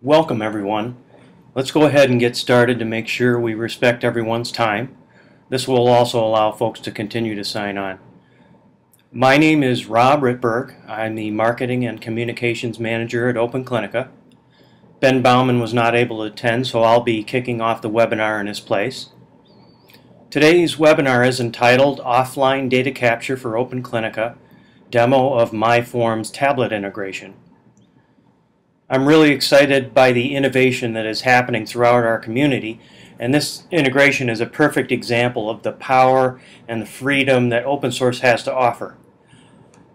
Welcome everyone. Let's go ahead and get started to make sure we respect everyone's time. This will also allow folks to continue to sign on. My name is Rob Rittberg. I'm the Marketing and Communications Manager at OpenClinica. Ben Bauman was not able to attend, so I'll be kicking off the webinar in his place. Today's webinar is entitled Offline Data Capture for OpenClinica, Demo of MyForms Tablet Integration. I'm really excited by the innovation that is happening throughout our community, and this integration is a perfect example of the power and the freedom that open source has to offer.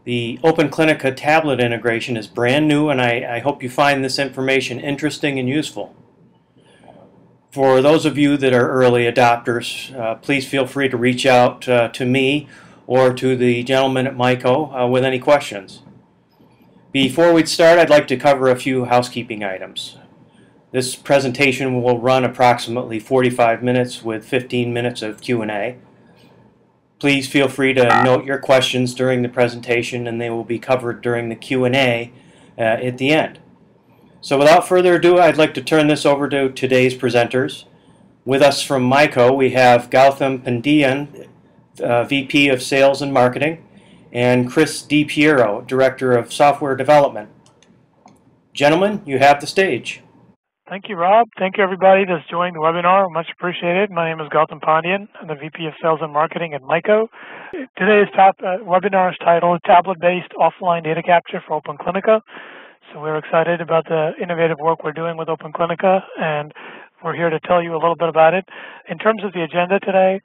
The OpenClinica tablet integration is brand new, and I hope you find this information interesting and useful. For those of you that are early adopters, please feel free to reach out to me or to the gentleman at MICO with any questions. Before we start, I'd like to cover a few housekeeping items. This presentation will run approximately 45 minutes with 15 minutes of Q&A. Please feel free to note your questions during the presentation, and they will be covered during the Q&A at the end. So without further ado, I'd like to turn this over to today's presenters. With us from MICO, we have Gautam Pandiyan, VP of Sales and Marketing, and Chris DiPiero, Director of Software Development. Gentlemen, you have the stage. Thank you, Rob. Thank you, everybody that's joined the webinar. Much appreciated. My name is Gautam Pandiyan. I'm the VP of Sales and Marketing at MICO. Today's webinar is titled Tablet-Based Offline Data Capture for OpenClinica. So we're excited about the innovative work we're doing with OpenClinica, and we're here to tell you a little bit about it. In terms of the agenda today,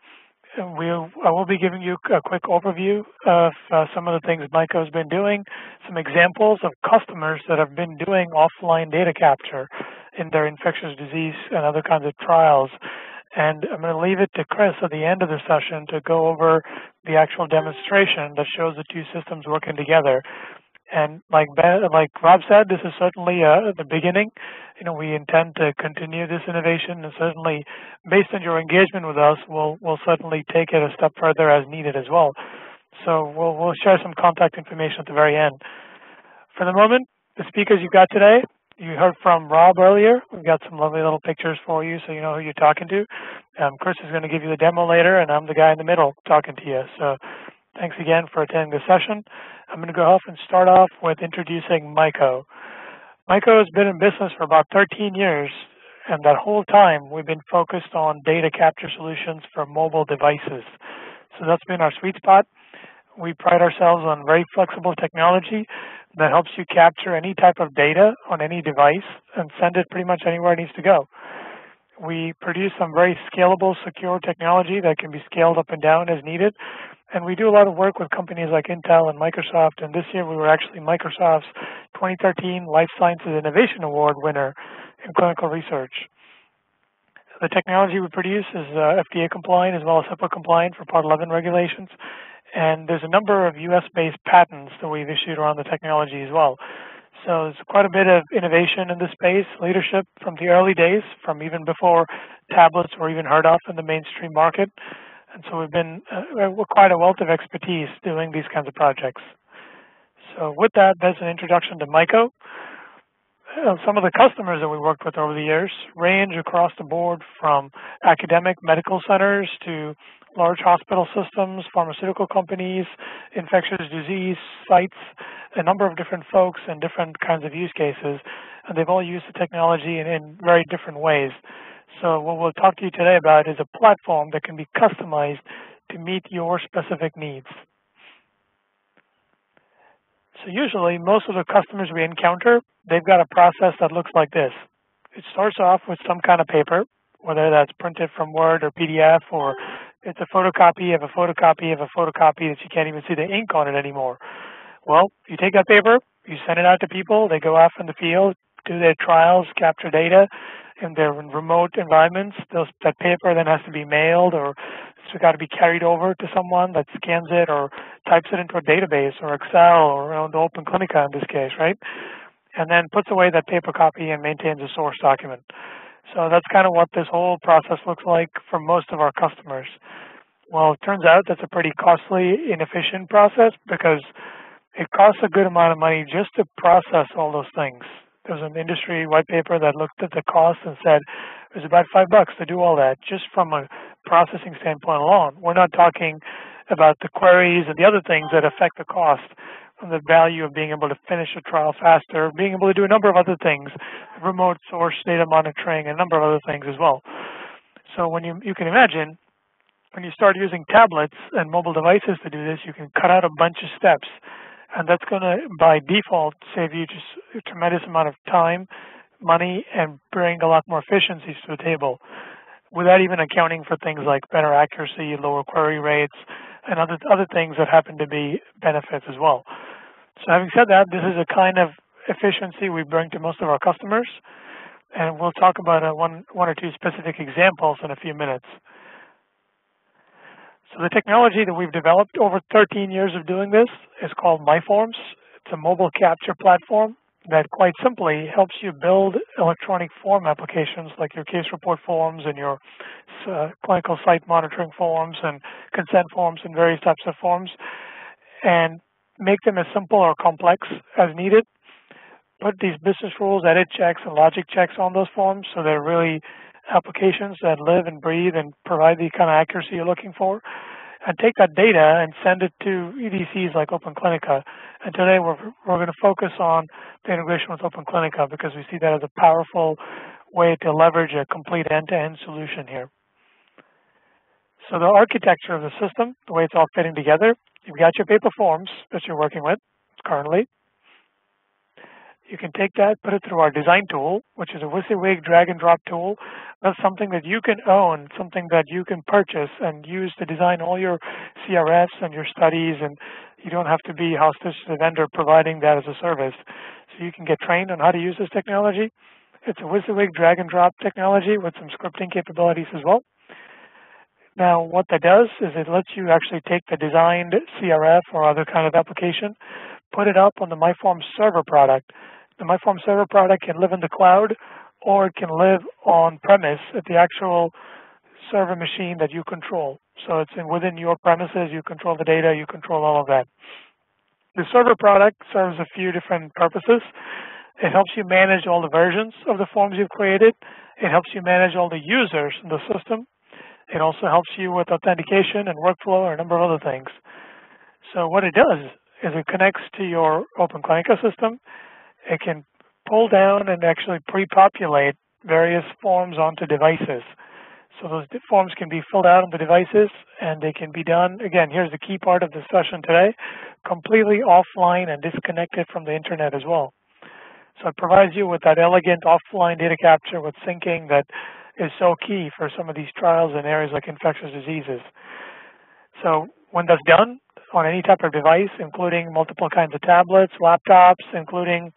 I will be giving you a quick overview of some of the things MICO has been doing, some examples of customers that have been doing offline data capture in their infectious disease and other kinds of trials. And I'm going to leave it to Chris at the end of the session to go over the actual demonstration that shows the two systems working together. And like Rob said, this is certainly the beginning. You know, we intend to continue this innovation, and certainly, based on your engagement with us, we'll certainly take it a step further as needed as well. So we'll share some contact information at the very end. For the moment, the speakers you got today, you heard from Rob earlier. We've got some lovely little pictures for you so you know who you're talking to. Chris is going to give you the demo later, and I'm the guy in the middle talking to you. So thanks again for attending the session. I'm going to go off and start off with introducing MICO. MICO has been in business for about 13 years, and that whole time we've been focused on data capture solutions for mobile devices. So that's been our sweet spot. We pride ourselves on very flexible technology that helps you capture any type of data on any device and send it pretty much anywhere it needs to go. We produce some very scalable, secure technology that can be scaled up and down as needed. And we do a lot of work with companies like Intel and Microsoft. And this year we were actually Microsoft's 2013 Life Sciences Innovation Award winner in clinical research. The technology we produce is FDA compliant as well as HIPAA compliant for Part 11 regulations. And there's a number of US-based patents that we've issued around the technology as well. So there's quite a bit of innovation in this space, leadership from the early days, from even before tablets were even heard of in the mainstream market. And so we're quite a wealth of expertise doing these kinds of projects. So with that, that's an introduction to MICO. Some of the customers that we worked with over the years range across the board from academic medical centers to large hospital systems, pharmaceutical companies, infectious disease sites, a number of different folks and different kinds of use cases. And they've all used the technology in very different ways. So what we'll talk to you today about is a platform that can be customized to meet your specific needs. So usually, most of the customers we encounter, they've got a process that looks like this. It starts off with some kind of paper, whether that's printed from Word or PDF, or it's a photocopy of a photocopy of a photocopy that you can't even see the ink on it anymore. Well, you take that paper, you send it out to people, they go off in the field, do their trials, capture data in their remote environments. That paper then has to be mailed, or it's got to be carried over to someone that scans it or types it into a database or Excel or the OpenClinica in this case, right? And then puts away that paper copy and maintains a source document. So that's kind of what this whole process looks like for most of our customers. Well, it turns out that's a pretty costly, inefficient process because it costs a good amount of money just to process all those things. There was an industry white paper that looked at the cost and said it was about $5 to do all that, just from a processing standpoint alone. We're not talking about the queries and the other things that affect the cost, from the value of being able to finish a trial faster, being able to do a number of other things, remote source data monitoring, a number of other things as well. So when you can imagine, when you start using tablets and mobile devices to do this, you can cut out a bunch of steps. And that's going to, by default, save you just a tremendous amount of time, money, and bring a lot more efficiencies to the table, without even accounting for things like better accuracy, lower query rates, and other things that happen to be benefits as well. So having said that, this is a kind of efficiency we bring to most of our customers, and we'll talk about one or two specific examples in a few minutes. So the technology that we've developed over 13 years of doing this is called MyForms. It's a mobile capture platform that quite simply helps you build electronic form applications like your case report forms and your clinical site monitoring forms and consent forms and various types of forms, and make them as simple or complex as needed. Put these business rules, edit checks, and logic checks on those forms so they're really applications that live and breathe and provide the kind of accuracy you're looking for, and take that data and send it to EDCs like OpenClinica. And today we're going to focus on the integration with OpenClinica because we see that as a powerful way to leverage a complete end-to-end solution here. So the architecture of the system, the way it's all fitting together, you've got your paper forms that you're working with currently. You can take that, put it through our design tool, which is a WYSIWYG drag and drop tool. That's something that you can own, something that you can purchase and use to design all your CRFs and your studies, and you don't have to be hostage to the vendor providing that as a service. So you can get trained on how to use this technology. It's a WYSIWYG drag and drop technology with some scripting capabilities as well. Now, what that does is it lets you actually take the designed CRF or other kind of application, put it up on the MyForms server product. The MyForms server product can live in the cloud, or it can live on premise at the actual server machine that you control. So it's within your premises, you control the data, you control all of that. The server product serves a few different purposes. It helps you manage all the versions of the forms you've created. It helps you manage all the users in the system. It also helps you with authentication and workflow and a number of other things. So what it does is it connects to your OpenClinica system. It can pull down and actually pre-populate various forms onto devices. So those forms can be filled out on the devices, and they can be done, again, here's the key part of the session today, completely offline and disconnected from the internet as well. So it provides you with that elegant offline data capture with syncing that is so key for some of these trials in areas like infectious diseases. So when that's done on any type of device, including multiple kinds of tablets, laptops, including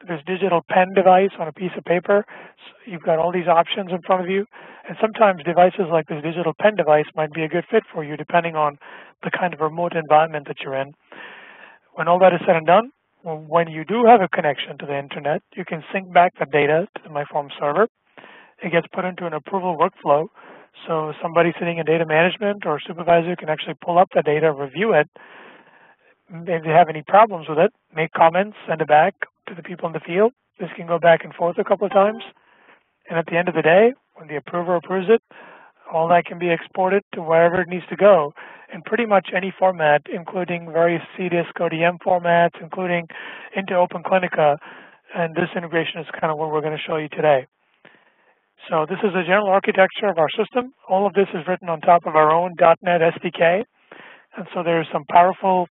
this digital pen device on a piece of paper, so you've got all these options in front of you. And sometimes devices like this digital pen device might be a good fit for you depending on the kind of remote environment that you're in. When all that is said and done, when you do have a connection to the internet, you can sync back the data to the MyForms server. It gets put into an approval workflow. So somebody sitting in data management or supervisor can actually pull up the data, review it. If they have any problems with it, make comments, send it back to the people in the field. This can go back and forth a couple of times. And at the end of the day, when the approver approves it, all that can be exported to wherever it needs to go in pretty much any format, including various CDISC ODM formats, including into OpenClinica. And this integration is kind of what we're going to show you today. So this is the general architecture of our system. All of this is written on top of our own .NET SDK. And so there's some powerful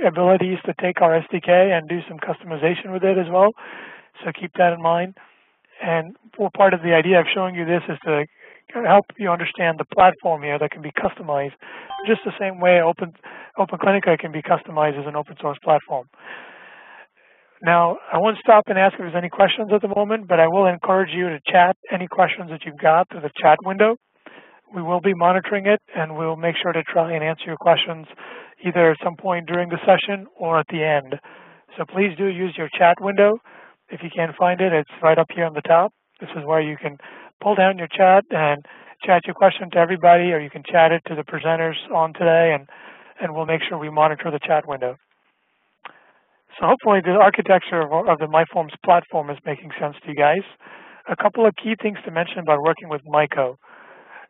abilities to take our SDK and do some customization with it as well. So keep that in mind. And part of the idea of showing you this is to help you understand the platform here that can be customized just the same way OpenClinica can be customized as an open source platform. Now, I won't stop and ask if there's any questions at the moment, but I will encourage you to chat any questions that you've got through the chat window. We will be monitoring it, and we'll make sure to try and answer your questions either at some point during the session or at the end. So please do use your chat window. If you can't find it, it's right up here on the top. This is where you can pull down your chat and chat your question to everybody, or you can chat it to the presenters on today, and we'll make sure we monitor the chat window. So hopefully the architecture of the MyForms platform is making sense to you guys. A couple of key things to mention about working with Myco.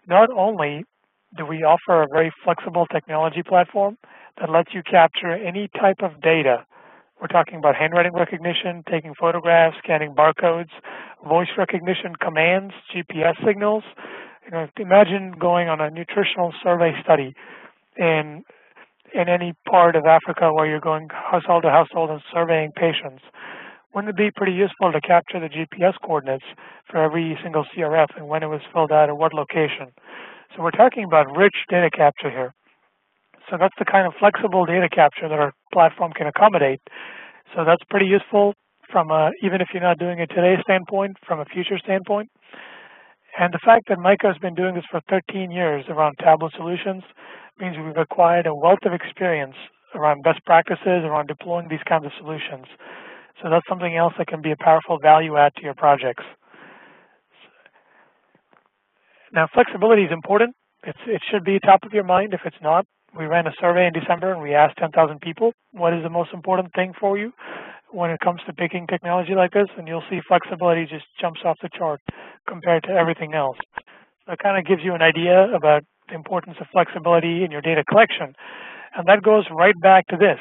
Not only do we offer a very flexible technology platform that lets you capture any type of data. We're talking about handwriting recognition, taking photographs, scanning barcodes, voice recognition commands, GPS signals. Imagine going on a nutritional survey study in any part of Africa where you're going household to household and surveying patients. Wouldn't it be pretty useful to capture the GPS coordinates for every single CRF and when it was filled out at what location? So we're talking about rich data capture here. So that's the kind of flexible data capture that our platform can accommodate. So that's pretty useful from even if you're not doing it today's standpoint, from a future standpoint. And the fact that Myco has been doing this for 13 years around tablet solutions means we've acquired a wealth of experience around best practices, around deploying these kinds of solutions. So that's something else that can be a powerful value add to your projects. Now, flexibility is important. It should be top of your mind. If it's not, we ran a survey in December and we asked 10,000 people, what is the most important thing for you when it comes to picking technology like this? And you'll see flexibility just jumps off the chart compared to everything else. So it kind of gives you an idea about the importance of flexibility in your data collection. And that goes right back to this,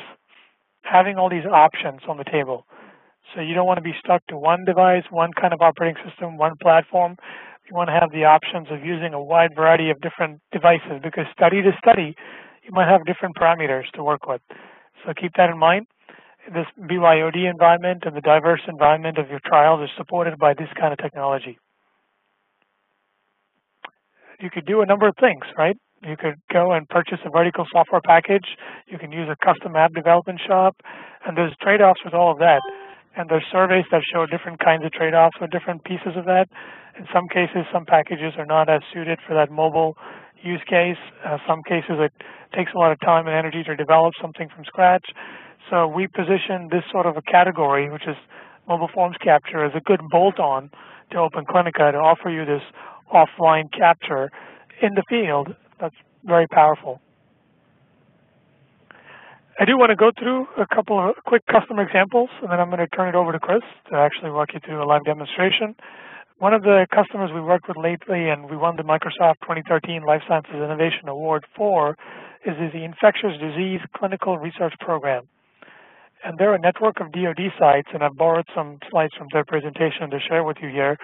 having all these options on the table. So you don't want to be stuck to one device, one kind of operating system, one platform. You want to have the options of using a wide variety of different devices because study to study, you might have different parameters to work with. So keep that in mind. This BYOD environment and the diverse environment of your trials is supported by this kind of technology. You could do a number of things, right? You could go and purchase a vertical software package. You can use a custom app development shop. And there's trade-offs with all of that. And there's surveys that show different kinds of trade-offs with different pieces of that. In some cases, some packages are not as suited for that mobile use case. Some cases, it takes a lot of time and energy to develop something from scratch. So we position this sort of a category, which is mobile forms capture, as a good bolt-on to OpenClinica to offer you this offline capture in the field. That's very powerful. I do want to go through a couple of quick customer examples, and then I'm going to turn it over to Chris to actually walk you through a live demonstration. One of the customers we worked with lately and we won the Microsoft 2013 Life Sciences Innovation Award for is the Infectious Disease Clinical Research Program. And they're a network of DoD sites, and I've borrowed some slides from their presentation to share with you here,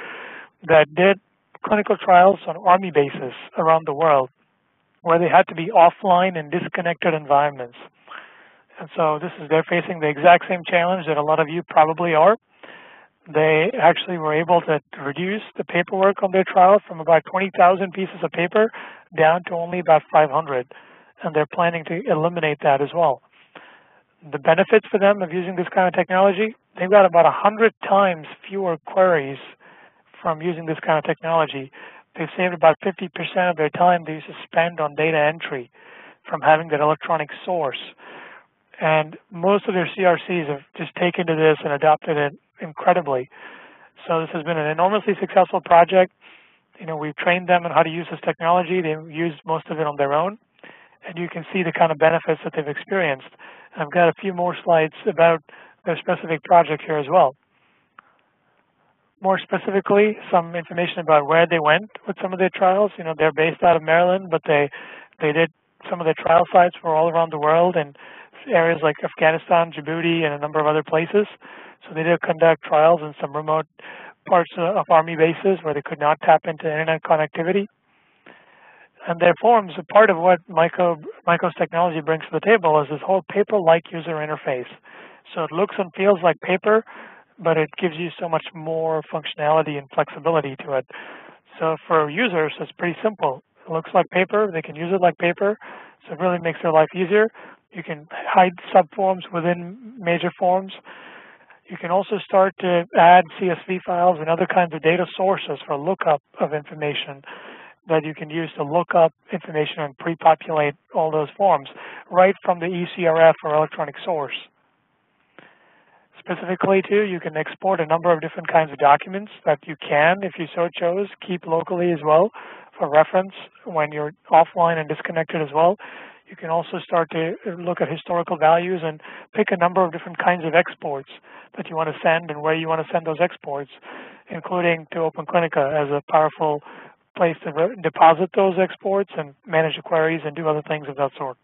that did clinical trials on Army bases around the world where they had to be offline in disconnected environments. And so they're facing the exact same challenge that a lot of you probably are. They actually were able to reduce the paperwork on their trial from about 20,000 pieces of paper down to only about 500. And they're planning to eliminate that as well. The benefits for them of using this kind of technology, they've got about 100 times fewer queries from using this kind of technology. They've saved about 50% of their time they used to spend on data entry from having that electronic source. And most of their CRCs have just taken to this and adopted it incredibly. So this has been an enormously successful project. We've trained them on how to use this technology. They've used most of it on their own. And you can see the kind of benefits that they've experienced. And I've got a few more slides about their specific project here as well. More specifically, some information about where they went with some of their trials. They're based out of Maryland, but they did some of their trial sites were all around the world in areas like Afghanistan, Djibouti, and a number of other places. So they did conduct trials in some remote parts of Army bases where they could not tap into internet connectivity. And their forms, a part of what Myco's technology brings to the table is this whole paper-like user interface. So it looks and feels like paper, but it gives you so much more functionality and flexibility to it. So for users, it's pretty simple. It looks like paper. They can use it like paper. So it really makes their life easier. You can hide subforms within major forms. You can also start to add CSV files and other kinds of data sources for lookup of information that you can use to look up information and pre-populate all those forms right from the IDCRP or electronic source. Specifically, too, you can export a number of different kinds of documents that you can, if you so chose, keep locally as well for reference when you're offline and disconnected as well. You can also start to look at historical values and pick a number of different kinds of exports that you want to send and where you want to send those exports, including to OpenClinica as a powerful place to deposit those exports and manage the queries and do other things of that sort.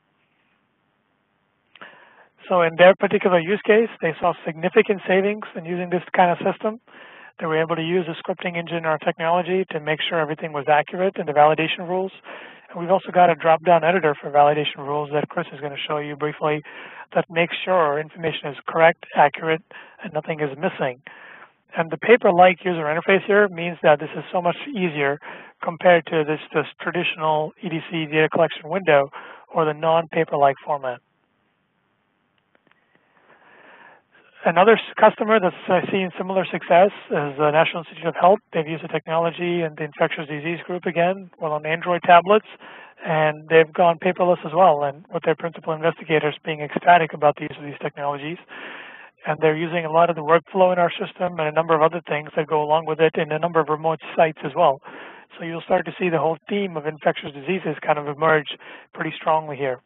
So in their particular use case, they saw significant savings in using this kind of system. They were able to use the scripting engine in our technology to make sure everything was accurate in the validation rules. And we've also got a drop-down editor for validation rules that Chris is going to show you briefly that makes sure information is correct, accurate, and nothing is missing. And the paper-like user interface here means that this is so much easier compared to this traditional EDC data collection window or the non-paper-like format. Another customer that's seen similar success is the National Institute of Health. They've used the technology in the infectious disease group again, well, on Android tablets, and they've gone paperless as well, and with their principal investigators being ecstatic about the use of these technologies. And they're using a lot of the workflow in our system and a number of other things that go along with it in a number of remote sites as well. So you'll start to see the whole theme of infectious diseases kind of emerge pretty strongly here.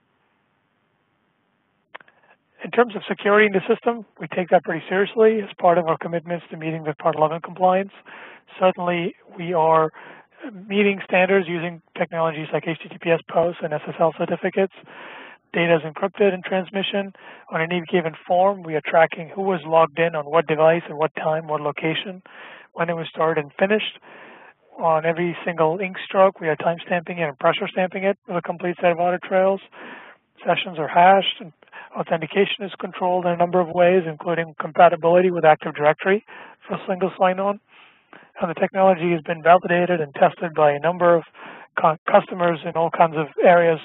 In terms of security in the system, we take that pretty seriously as part of our commitments to meeting with Part 11 compliance. Certainly, we are meeting standards using technologies like HTTPS posts and SSL certificates. Data is encrypted in transmission. On any given form, we are tracking who was logged in on what device, at what time, what location, when it was started and finished. On every single ink stroke, we are timestamping it and pressure stamping it with a complete set of audit trails. Sessions are hashed, and authentication is controlled in a number of ways, including compatibility with Active Directory for single sign-on. And the technology has been validated and tested by a number of customers in all kinds of areas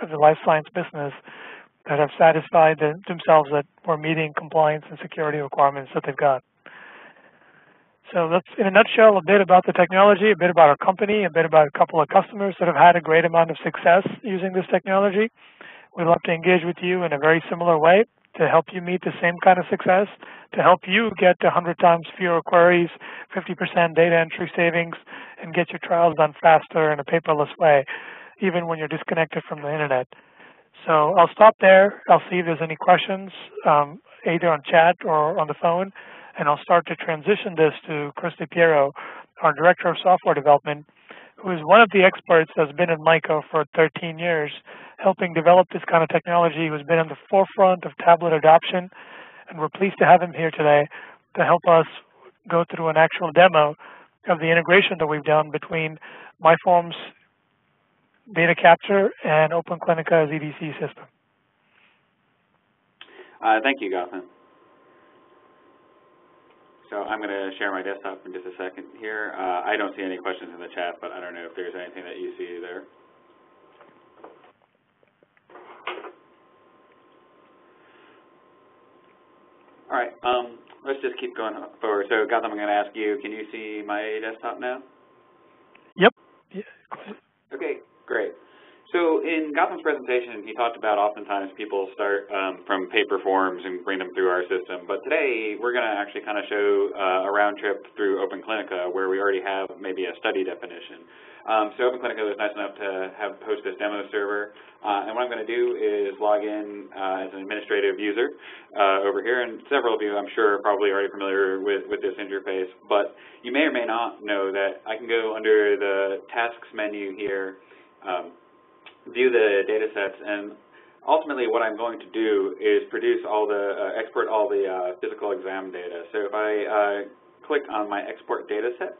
of the life science business that have satisfied themselves that we're meeting compliance and security requirements that they've got. So that's, in a nutshell, a bit about the technology, a bit about our company, a bit about a couple of customers that have had a great amount of success using this technology. We'd love to engage with you in a very similar way to help you meet the same kind of success, to help you get 100 times fewer queries, 50% data entry savings, and get your trials done faster in a paperless way, even when you're disconnected from the internet. So I'll stop there. I'll see if there's any questions, either on chat or on the phone, and I'll start to transition this to Chris DiPiero, our Director of Software Development, who is one of the experts that's been in MICO for 13 years, helping develop this kind of technology, who's been in the forefront of tablet adoption. And we're pleased to have him here today to help us go through an actual demo of the integration that we've done between MyForm's data capture and OpenClinica's EDC system. Thank you, Gautam. So I'm going to share my desktop in just a second here. I don't see any questions in the chat, but I don't know if there's anything that you see there. All right, let's just keep going forward. So Gautam, I'm going to ask you, can you see my desktop now? Yep. Yeah. Okay, great. So in Gautam's presentation, he talked about oftentimes people start from paper forms and bring them through our system. But today, we're going to actually kind of show a round trip through OpenClinica where we already have maybe a study definition. So OpenClinica was nice enough to host this demo server. And what I'm going to do is log in as an administrative user over here. And several of you, I'm sure, are probably already familiar with this interface. But you may or may not know that I can go under the Tasks menu here, view the data sets, and ultimately what I'm going to do is produce all the, export all the physical exam data. So if I click on my export data set,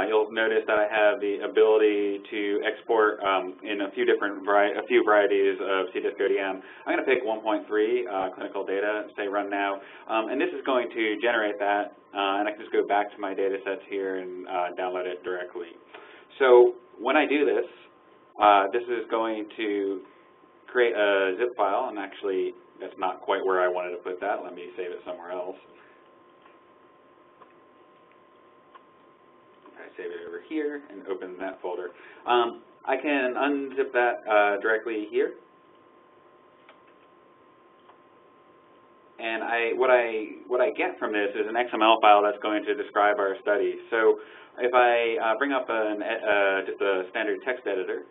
you'll notice that I have the ability to export in a few varieties of CDISC-ODM. I'm going to pick 1.3 clinical data, say run now, and this is going to generate that, and I can just go back to my data sets here and download it directly. So when I do this, this is going to create a zip file, and actually that's not quite where I wanted to put that. Let me save it somewhere else. I save it over here and open that folder. I can unzip that directly here. And what I get from this is an XML file that's going to describe our study. So if I bring up just a standard text editor,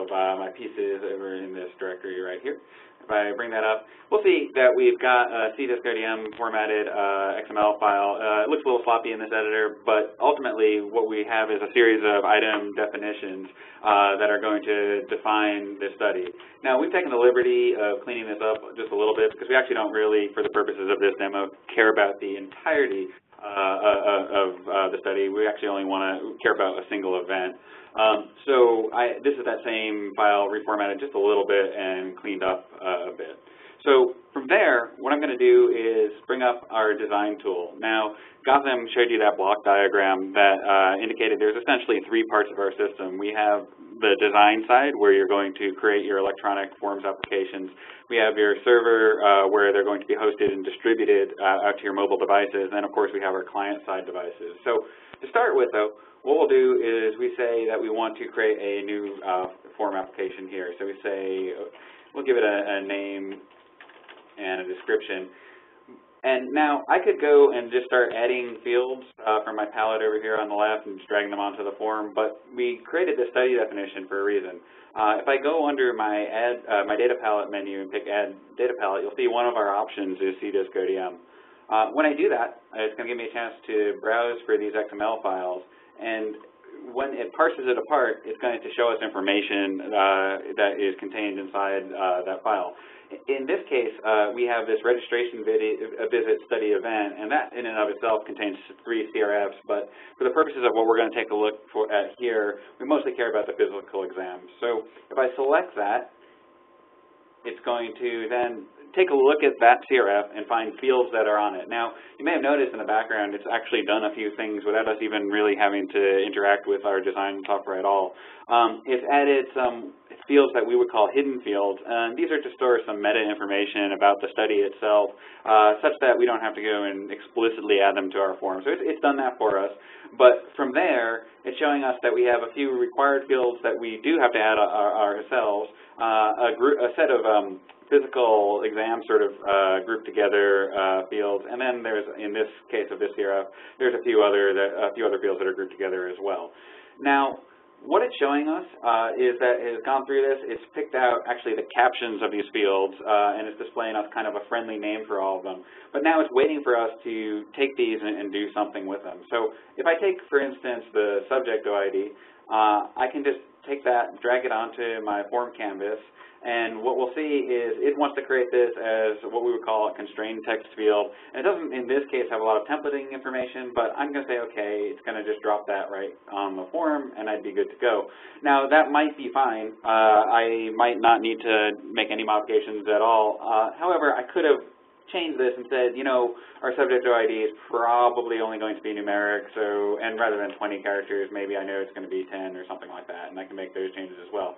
of my pieces over in this directory right here. If I bring that up, we'll see that we've got a CDiscODM formatted XML file. It looks a little sloppy in this editor, but ultimately what we have is a series of item definitions that are going to define this study. Now, we've taken the liberty of cleaning this up just a little bit because we actually don't really, for the purposes of this demo, care about the entirety of the study. We actually only want to care about a single event. This is that same file reformatted just a little bit and cleaned up a bit. So from there, what I'm going to do is bring up our design tool. Now, Gotham showed you that block diagram that indicated there's essentially three parts of our system. We have the design side, where you're going to create your electronic forms applications. We have your server, where they're going to be hosted and distributed out to your mobile devices. And, of course, we have our client-side devices. So to start with, though, what we'll do is we say that we want to create a new form application here. So we say, we'll give it a name and a description. And now I could go and just start adding fields from my palette over here on the left and just dragging them onto the form, but we created this study definition for a reason. If I go under my my data palette menu and pick Add Data Palette, you'll see one of our options is CDiscODM. When I do that, it's going to give me a chance to browse for these XML files, and when it parses it apart, it's going to show us information that is contained inside that file. In this case, we have this registration visit study event, and that in and of itself contains 3 CRFs, but for the purposes of what we're going to take a look at here, we mostly care about the physical exam. So if I select that, it's going to then take a look at that CRF and find fields that are on it. Now, you may have noticed in the background it's actually done a few things without us even really having to interact with our design software at all. It's added some fields that we would call hidden fields. These are to store some meta information about the study itself, such that we don't have to go and explicitly add them to our form. So it's done that for us. But from there, it's showing us that we have a few required fields that we do have to add ourselves, a set of physical exam sort of grouped together fields, and then there's, in this case of this CRF, there's a few other fields that are grouped together as well. Now, what it's showing us is that it has gone through this. It's picked out actually the captions of these fields, and it's displaying us kind of a friendly name for all of them. But now it's waiting for us to take these and do something with them. So if I take, for instance, the subject OID, I can just take that, drag it onto my form canvas, and what we'll see is it wants to create this as what we would call a constrained text field. And it doesn't, in this case, have a lot of templating information, but I'm going to say, okay, it's going to just drop that right on the form, and I'd be good to go. Now, that might be fine. I might not need to make any modifications at all. However, I could have changed this and said, you know, our subject OID is probably only going to be numeric, so, and rather than 20 characters, maybe I know it's going to be 10 or something like that, and I can make those changes as well.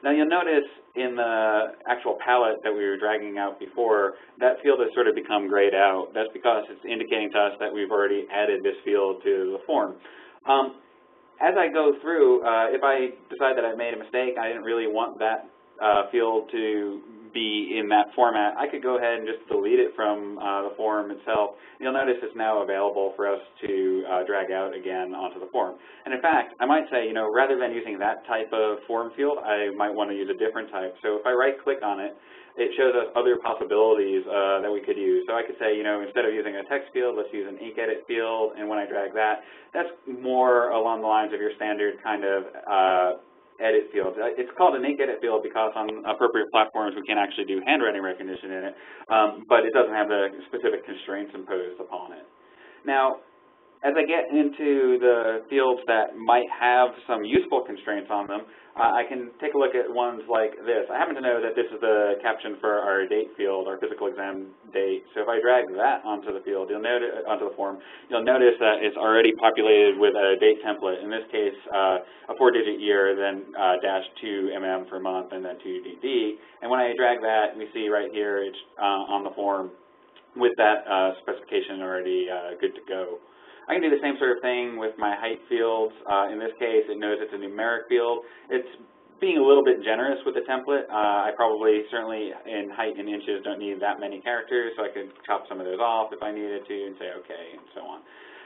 Now you'll notice in the actual palette that we were dragging out before, that field has sort of become grayed out. That's because it's indicating to us that we've already added this field to the form. As I go through, if I decide that I made a mistake, I didn't really want that field to be in that format, I could go ahead and just delete it from the form itself. You'll notice it's now available for us to drag out again onto the form. And in fact, I might say, you know, rather than using that type of form field, I might want to use a different type. So if I right-click on it, it shows us other possibilities that we could use. So I could say, you know, instead of using a text field, let's use an ink edit field. And when I drag that, that's more along the lines of your standard kind of edit field. It's called an ink edit field because on appropriate platforms we can actually do handwriting recognition in it, but it doesn't have the specific constraints imposed upon it. Now, as I get into the fields that might have some useful constraints on them, I can take a look at ones like this. I happen to know that this is the caption for our date field, our physical exam date. So if I drag that onto the field, onto the form, you'll notice that it's already populated with a date template. In this case, a 4-digit year, then -2 for month, and then 2DD. And when I drag that, we see right here it's on the form with that specification already good to go. I can do the same sort of thing with my height fields. In this case, it knows it's a numeric field. It's being a little bit generous with the template. I probably, certainly in height and inches, don't need that many characters, so I could chop some of those off if I needed to and say okay, and so on.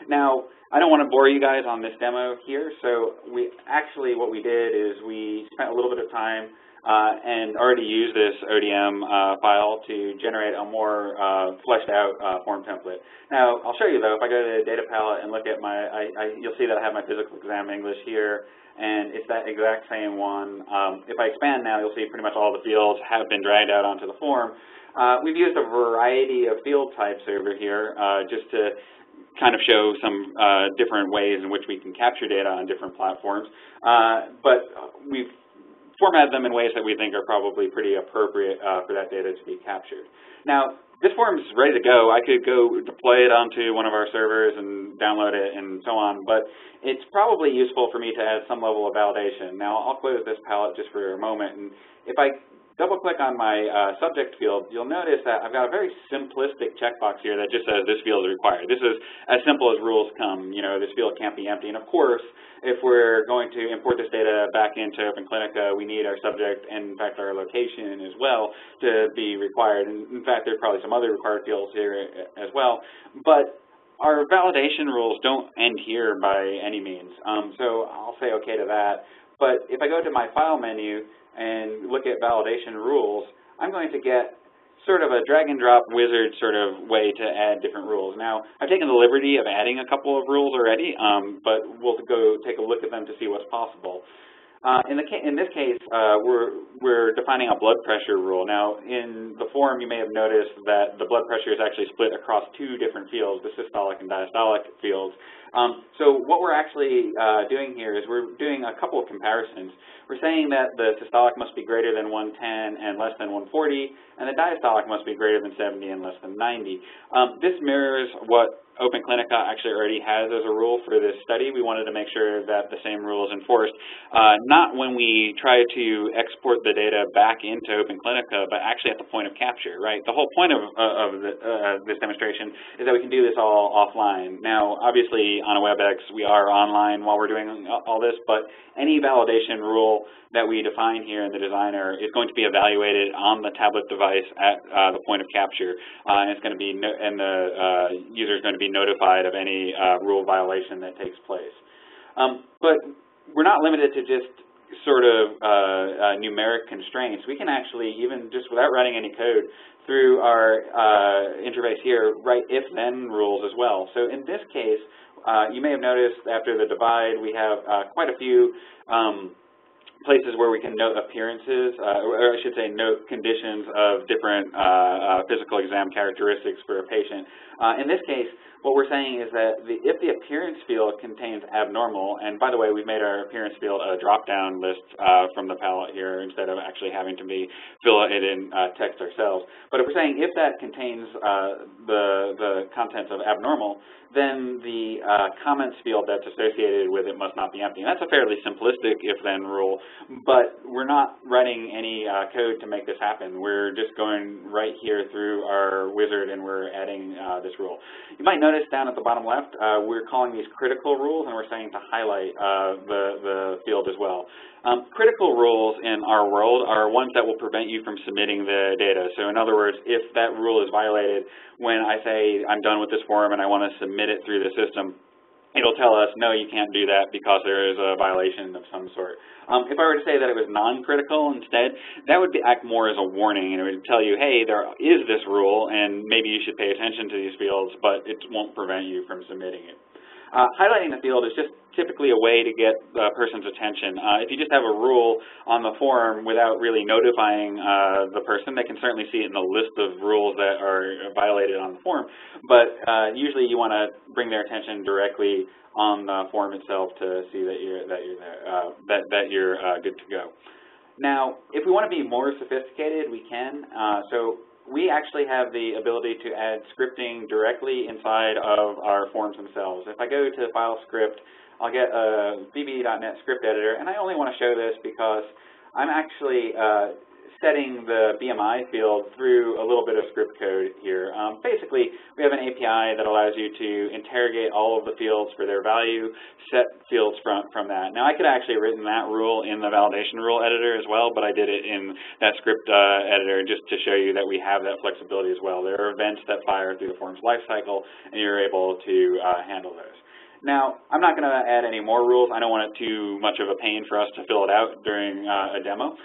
Now, I don't want to bore you guys on this demo here, so what we did is we spent a little bit of time and already used this ODM file to generate a more fleshed out form template. Now, I'll show you though, if I go to the data palette and look at you'll see that I have my physical exam English here, and it's that exact same one. If I expand now, you'll see pretty much all the fields have been dragged out onto the form. We've used a variety of field types over here just to kind of show some different ways in which we can capture data on different platforms, but we've formatted them in ways that we think are probably pretty appropriate for that data to be captured. Now, this form is ready to go. I could go deploy it onto one of our servers and download it and so on, but it's probably useful for me to add some level of validation. Now, I'll close this palette just for a moment, and if I double-click on my subject field, you'll notice that I've got a very simplistic checkbox here that just says this field is required. This is as simple as rules come. You know, this field can't be empty. And of course, if we're going to import this data back into OpenClinica, we need our subject and, in fact, our location as well to be required. And in fact, there's probably some other required fields here as well. But our validation rules don't end here by any means. So I'll say OK to that. But if I go to my File menu and look at validation rules, I'm going to get sort of a drag and drop wizard sort of way to add different rules. Now, I've taken the liberty of adding a couple of rules already, but we'll go take a look at them to see what's possible. In this case, we're defining a blood pressure rule. Now, in the form, you may have noticed that the blood pressure is actually split across two different fields, the systolic and diastolic fields. So what we're actually doing here is we're doing a couple of comparisons. We're saying that the systolic must be greater than 110 and less than 140, and the diastolic must be greater than 70 and less than 90. This mirrors what OpenClinica actually already has as a rule for this study. We wanted to make sure that the same rule is enforced, not when we try to export the data back into OpenClinica, but actually at the point of capture, right? The whole point of this demonstration is that we can do this all offline. Now, obviously, on a WebEx, we are online while we're doing all this, but any validation rule that we define here in the designer is going to be evaluated on the tablet device at the point of capture, and it's going to be the user is going to be notified of any rule violation that takes place. But we're not limited to just sort of numeric constraints. We can actually, even just without writing any code, through our interface here, write if-then rules as well. So in this case, you may have noticed after the divide, we have quite a few places where we can note appearances, or I should say note conditions of different physical exam characteristics for a patient. In this case, what we're saying is that if the appearance field contains abnormal, and by the way, we've made our appearance field a drop-down list from the palette here instead of actually having to fill it in text ourselves. But if we're saying if that contains the contents of abnormal, then the comments field that's associated with it must not be empty. And that's a fairly simplistic if-then rule, but we're not writing any code to make this happen. We're just going right here through our wizard and we're adding this rule. You might notice down at the bottom left, we're calling these critical rules, and we're saying to highlight the field as well. Critical rules in our world are ones that will prevent you from submitting the data. So in other words, if that rule is violated when I say I'm done with this form and I want to submit it through the system, it'll tell us, no, you can't do that because there is a violation of some sort. If I were to say that it was non-critical instead, that would act more as a warning, and it would tell you, hey, there is this rule, and maybe you should pay attention to these fields, but it won't prevent you from submitting it. Highlighting the field is just typically a way to get the person's attention. If you just have a rule on the form without really notifying the person, they can certainly see it in the list of rules that are violated on the form, but usually you want to bring their attention directly on the form itself to see that you're good to go. Now, if we want to be more sophisticated, we can. So we actually have the ability to add scripting directly inside of our forms themselves. If I go to File Script, I'll get a VB.NET script editor, and I only want to show this because I'm actually setting the BMI field through a little bit of script code here. Basically, we have an API that allows you to interrogate all of the fields for their value, set fields from that. Now, I could have actually written that rule in the validation rule editor as well, but I did it in that script editor just to show you that we have that flexibility as well. There are events that fire through the form's lifecycle, and you're able to handle those. Now, I'm not going to add any more rules. I don't want it too much of a pain for us to fill it out during a demo.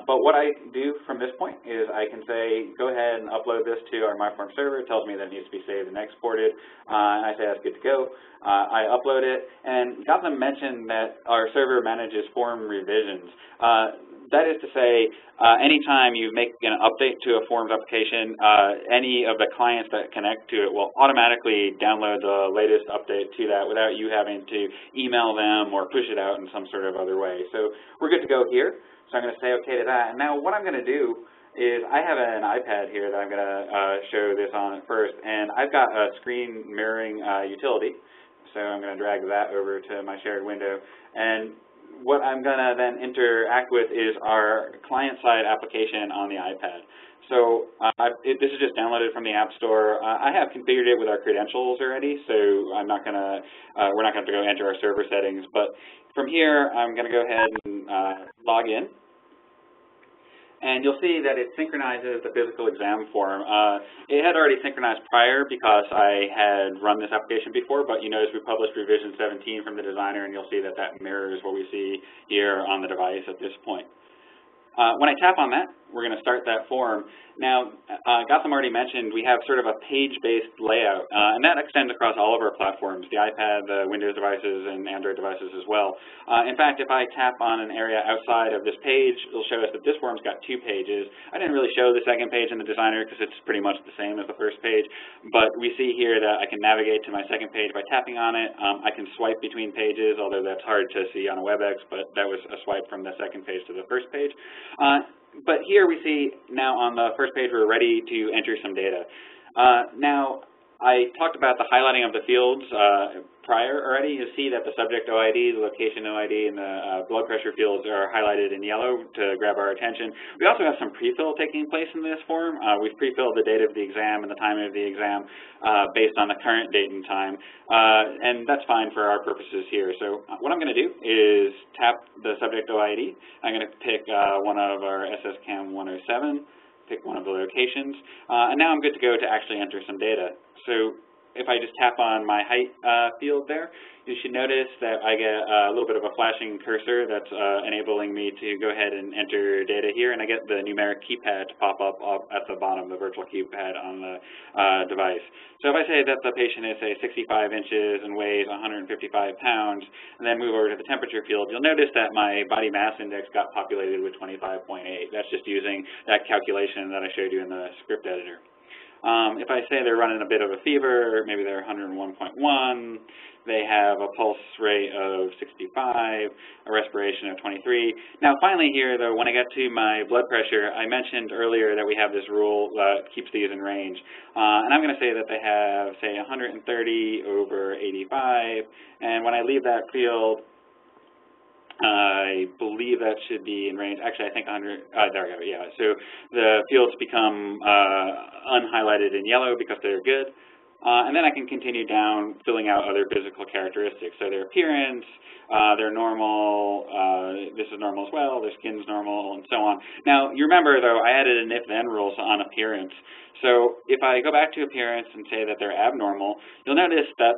But what I do from this point is I can say, go ahead and upload this to our MyForm server. It tells me that it needs to be saved and exported. And I say that's good to go. I upload it, and Gotham mentioned that our server manages form revisions. That is to say, anytime you make an update to a forms application, any of the clients that connect to it will automatically download the latest update to that without you having to email them or push it out in some sort of other way. So we're good to go here. So I'm going to say OK to that. And now what I'm going to do is I have an iPad here that I'm going to show this on first. And I've got a screen mirroring utility. So I'm going to drag that over to my shared window. And what I'm going to then interact with is our client-side application on the iPad. So this is just downloaded from the App Store. I have configured it with our credentials already, so I'm not going to, we're not going to have to go enter our server settings. But from here, I'm going to go ahead and log in. And you'll see that it synchronizes the physical exam form. It had already synchronized prior because I had run this application before, but you notice we published revision 17 from the designer, and you'll see that that mirrors what we see here on the device at this point. When I tap on that, we're going to start that form. Now, Gotham already mentioned we have sort of a page-based layout, and that extends across all of our platforms, the iPad, the Windows devices, and Android devices as well. In fact, if I tap on an area outside of this page, it'll show us that this form's got 2 pages. I didn't really show the second page in the designer because it's pretty much the same as the first page, but we see here that I can navigate to my second page by tapping on it. I can swipe between pages, although that's hard to see on a WebEx, but that was a swipe from the second page to the first page. But here we see now on the first page we're ready to enter some data. Now, I talked about the highlighting of the fields prior already. You see that the subject OID, the location OID, and the blood pressure fields are highlighted in yellow to grab our attention. We also have some pre-fill taking place in this form. We've pre-filled the date of the exam and the time of the exam based on the current date and time. And that's fine for our purposes here. So what I'm going to do is tap the subject OID. I'm going to pick one of our SSCAM 107. Pick one of the locations, and now I'm good to go to actually enter some data. So if I just tap on my height field there, you should notice that I get a little bit of a flashing cursor that's enabling me to go ahead and enter data here, and I get the numeric keypad to pop up at the bottom, the virtual keypad on the device. So if I say that the patient is, say, 65 inches and weighs 155 pounds, and then move over to the temperature field, you'll notice that my body mass index got populated with 25.8. That's just using that calculation that I showed you in the script editor. If I say they're running a bit of a fever, maybe they're 101.1, they have a pulse rate of 65, a respiration of 23. Now finally here though, when I get to my blood pressure, I mentioned earlier that we have this rule that keeps these in range. And I'm going to say that they have, say, 130 over 85, and when I leave that field, I believe that should be in range. Actually, I think 100, there we go, yeah. So the fields become unhighlighted in yellow because they're good. And then I can continue down filling out other physical characteristics. So their appearance, they're normal, this is normal as well, their skin's normal, and so on. Now, you remember, though, I added an if-then rules on appearance. So if I go back to appearance and say that they're abnormal, you'll notice that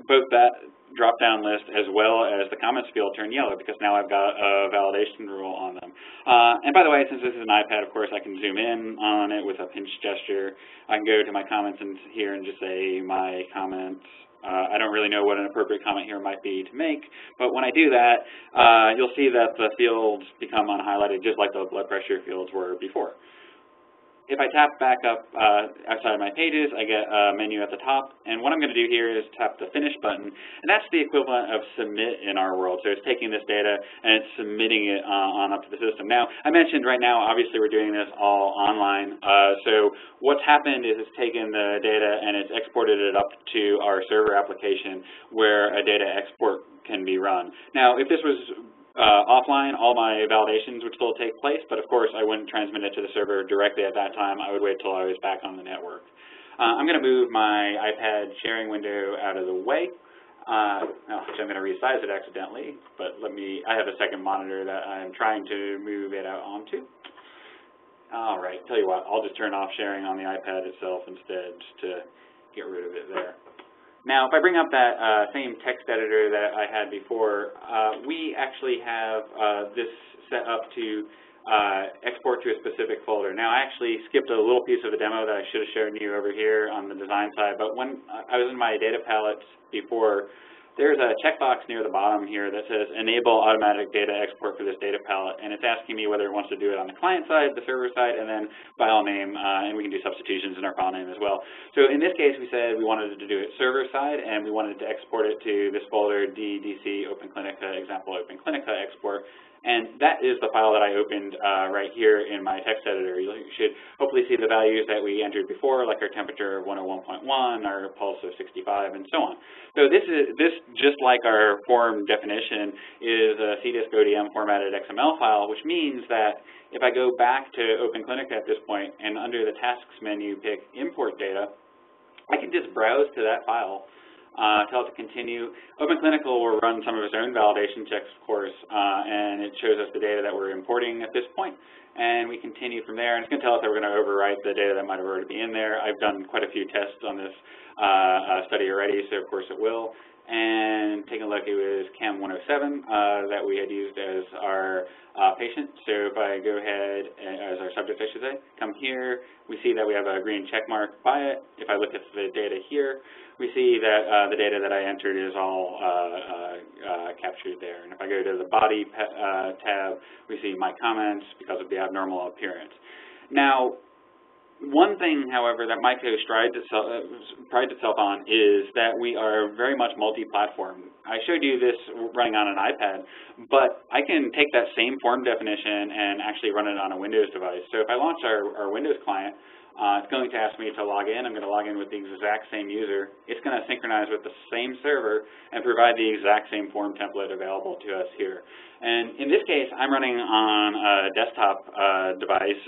both that drop-down list as well as the comments field turn yellow because now I've got a validation rule on them. And by the way, since this is an iPad, of course, I can zoom in on it with a pinch gesture. I can go to my comments in here and just say my comments. I don't really know what an appropriate comment here might be to make, but when I do that, you'll see that the fields become unhighlighted just like the blood pressure fields were before. If I tap back up outside of my pages, I get a menu at the top, and what I'm going to do here is tap the Finish button, and that's the equivalent of submit in our world. So it's taking this data and it's submitting it on up to the system. Now, I mentioned right now, obviously we're doing this all online, so what's happened is it's taken the data and it's exported it up to our server application where a data export can be run. Now, if this was offline, all my validations would still take place, but of course I wouldn't transmit it to the server directly at that time. I would wait till I was back on the network. I'm going to move my iPad sharing window out of the way. Actually, I'm going to resize it accidentally, but I have a second monitor that I'm trying to move it out onto. All right, tell you what, I'll just turn off sharing on the iPad itself instead, just to get rid of it there. Now, if I bring up that same text editor that I had before, we actually have this set up to export to a specific folder. Now, I actually skipped a little piece of the demo that I should have shown you over here on the design side, but when I was in my data palettes before, there's a checkbox near the bottom here that says Enable Automatic Data Export for this data palette, and it's asking me whether it wants to do it on the client side, the server side, and then file name, and we can do substitutions in our file name as well. So in this case, we said we wanted to do it server side, and we wanted to export it to this folder, DDC OpenClinica, example OpenClinica export. And that is the file that I opened right here in my text editor. You should hopefully see the values that we entered before, like our temperature of 101.1, our pulse of 65, and so on. So this, just like our form definition, is a CDISC ODM formatted XML file, which means that if I go back to OpenClinica at this point, and under the Tasks menu pick Import Data, I can just browse to that file. Tell it to continue. OpenClinica will run some of its own validation checks, of course, and it shows us the data that we're importing at this point. And we continue from there, and it's going to tell us that we're going to overwrite the data that might have already been in there. I've done quite a few tests on this study already, so of course it will. And taking a look, it was CAM 107 that we had used as our patient. So if I go ahead, as our subject I should say, come here, we see that we have a green check mark by it. If I look at the data here, we see that the data that I entered is all captured there. And if I go to the body tab, we see my comments because of the abnormal appearance. Now, one thing, however, that Myco prides itself on is that we are very much multi-platform. I showed you this running on an iPad, but I can take that same form definition and actually run it on a Windows device. So if I launch our Windows client, it's going to ask me to log in. I'm going to log in with the exact same user. It's going to synchronize with the same server and provide the exact same form template available to us here. And in this case, I'm running on a desktop device.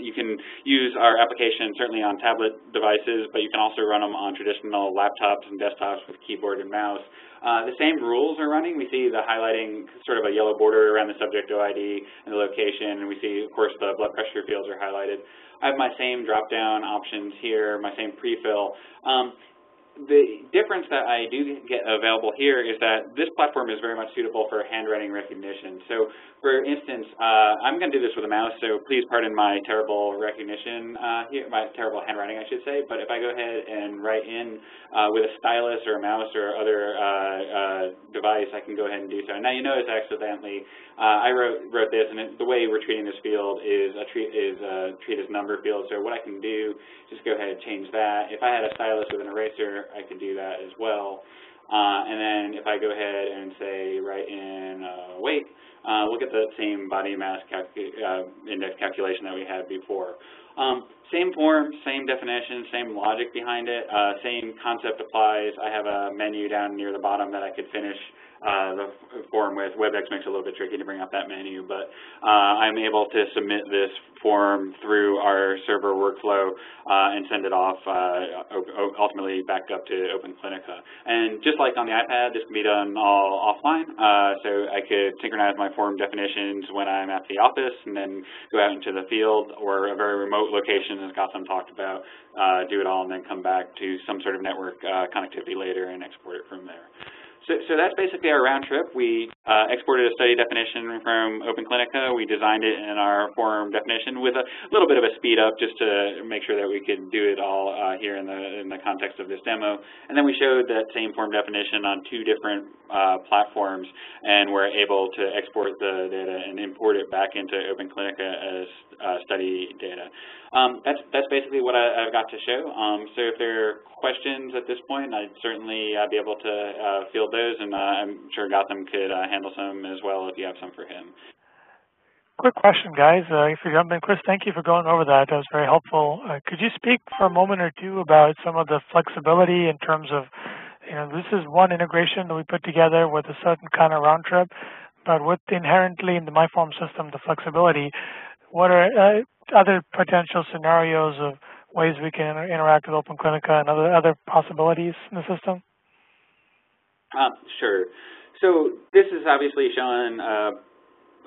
You can use our application certainly on tablet devices, but you can also run them on traditional laptops and desktops with keyboard and mouse. The same rules are running. We see the highlighting, sort of a yellow border around the subject OID and the location, and we see, of course, the blood pressure fields are highlighted. I have my same drop-down options here, my same pre-fill. The difference that I do get available here is that this platform is very much suitable for handwriting recognition. So, for instance, I'm going to do this with a mouse, so please pardon my terrible recognition here, my terrible handwriting, I should say. But if I go ahead and write in with a stylus or a mouse or other device, I can go ahead and do so. Now, you notice accidentally, I wrote this, and the way we're treating this field is treat as number field. So what I can do, just go ahead and change that. If I had a stylus with an eraser, I could do that as well. And then if I go ahead and say write in weight, we'll get the same body mass index calculation that we had before. Same form, same definition, same logic behind it, same concept applies. I have a menu down near the bottom that I could finish the form with. WebEx makes it a little bit tricky to bring up that menu, but I'm able to submit this form through our server workflow and send it off ultimately back up to OpenClinica. And just like on the iPad, this can be done all offline. So I could synchronize my form definitions when I'm at the office and then go out into the field or a very remote location, as Gautam talked about, do it all and then come back to some sort of network connectivity later and export it from there. So that's basically our round trip. We exported a study definition from OpenClinica. We designed it in our form definition with a little bit of a speed up just to make sure that we could do it all here in the context of this demo. And then we showed that same form definition on 2 different platforms, and we're able to export the data and import it back into OpenClinica as study data. That's basically what I've got to show. So if there are questions at this point, I'd certainly be able to field those, and I'm sure Gautam could handle some as well if you have some for him. Quick question, guys. If you jump in, Chris, thank you for going over that. That was very helpful. Could you speak for a moment or two about some of the flexibility in terms of, this is one integration that we put together with a certain kind of round trip, but with inherently in the MyForm system, the flexibility, what are other potential scenarios of ways we can interact with OpenClinica and other possibilities in the system? Sure. So this is obviously showing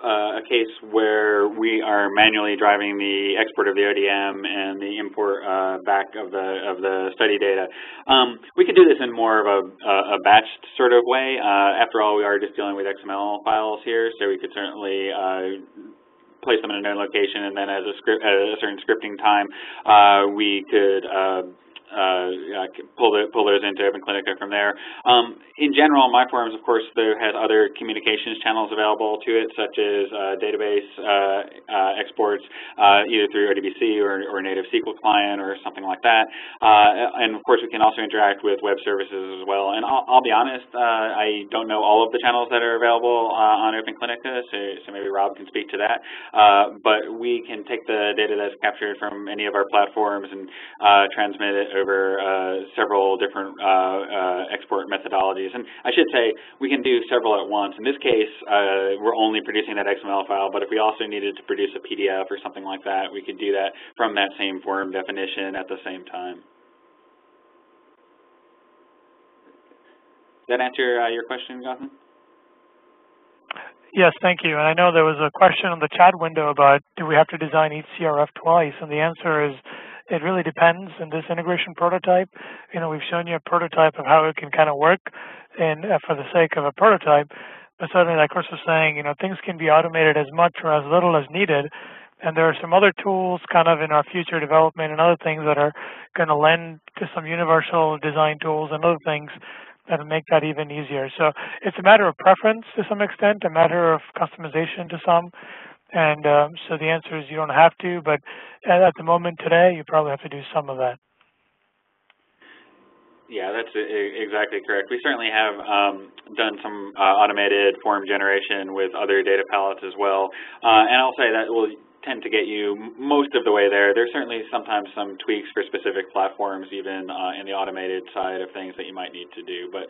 a case where we are manually driving the export of the ODM and the import back of the study data. We could do this in more of a batched sort of way. After all, we are just dealing with XML files here, so we could certainly place them in a known location, and then at a certain scripting time, we could pull those into OpenClinica from there. In general, MyForms, of course, though, has other communications channels available to it, such as database exports, either through ODBC or native SQL client or something like that. And of course, we can also interact with web services as well. And I'll be honest, I don't know all of the channels that are available on OpenClinica, so maybe Rob can speak to that. But we can take the data that's captured from any of our platforms and transmit it over several different export methodologies. And I should say, we can do several at once. In this case, we're only producing that XML file, but if we also needed to produce a PDF or something like that, we could do that from that same form definition at the same time. Does that answer your question, Gautam? Yes, thank you. And I know there was a question on the chat window about, do we have to design each CRF twice? And the answer is, it really depends. In this integration prototype, we've shown you a prototype of how it can kind of work, and for the sake of a prototype. But certainly, like Chris was saying, things can be automated as much or as little as needed. And there are some other tools kind of in our future development and other things that are going to lend to some universal design tools and other things that will make that even easier. So it's a matter of preference to some extent, a matter of customization to some. And so the answer is you don't have to, but at the moment today, you probably have to do some of that. Yeah, that's exactly correct. We certainly have done some automated form generation with other data palettes as well. And I'll say that will tend to get you most of the way there. There's certainly sometimes some tweaks for specific platforms, even in the automated side of things that you might need to do. But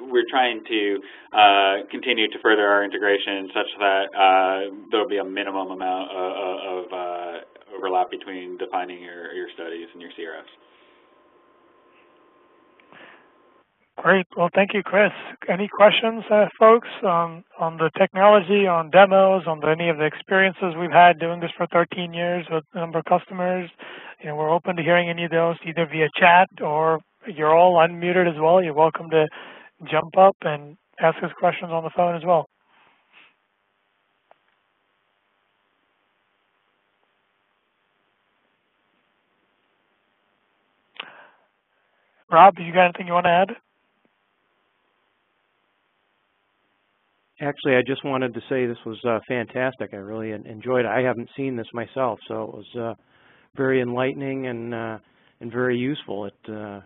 we're trying to continue to further our integration such that there'll be a minimum amount of overlap between defining your studies and your CRFs. Great. Well, thank you, Chris. Any questions, folks, on the technology, on demos, on any of the experiences we've had doing this for 13 years with a number of customers? We're open to hearing any of those, either via chat or you're all unmuted as well. You're welcome to jump up and ask us questions on the phone as well. Rob, you got anything you want to add? Actually, I just wanted to say this was fantastic. I really enjoyed it. I haven't seen this myself, so it was very enlightening and very useful. It kind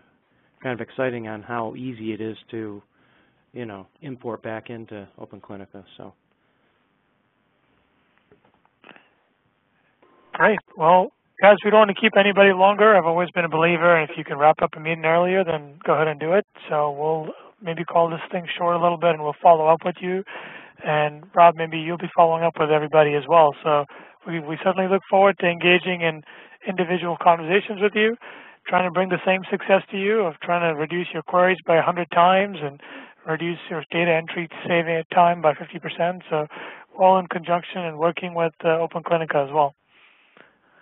of exciting on how easy it is to, import back into OpenClinica. So. Great. Well, guys, we don't want to keep anybody longer. I've always been a believer, and if you can wrap up a meeting earlier, then go ahead and do it. So we'll maybe call this thing short a little bit, and we'll follow up with you. And Rob, maybe you'll be following up with everybody as well. So we certainly look forward to engaging in individual conversations with you, trying to bring the same success to you of trying to reduce your queries by 100 times and reduce your data entry saving time by 50%. So all in conjunction and working with OpenClinica as well.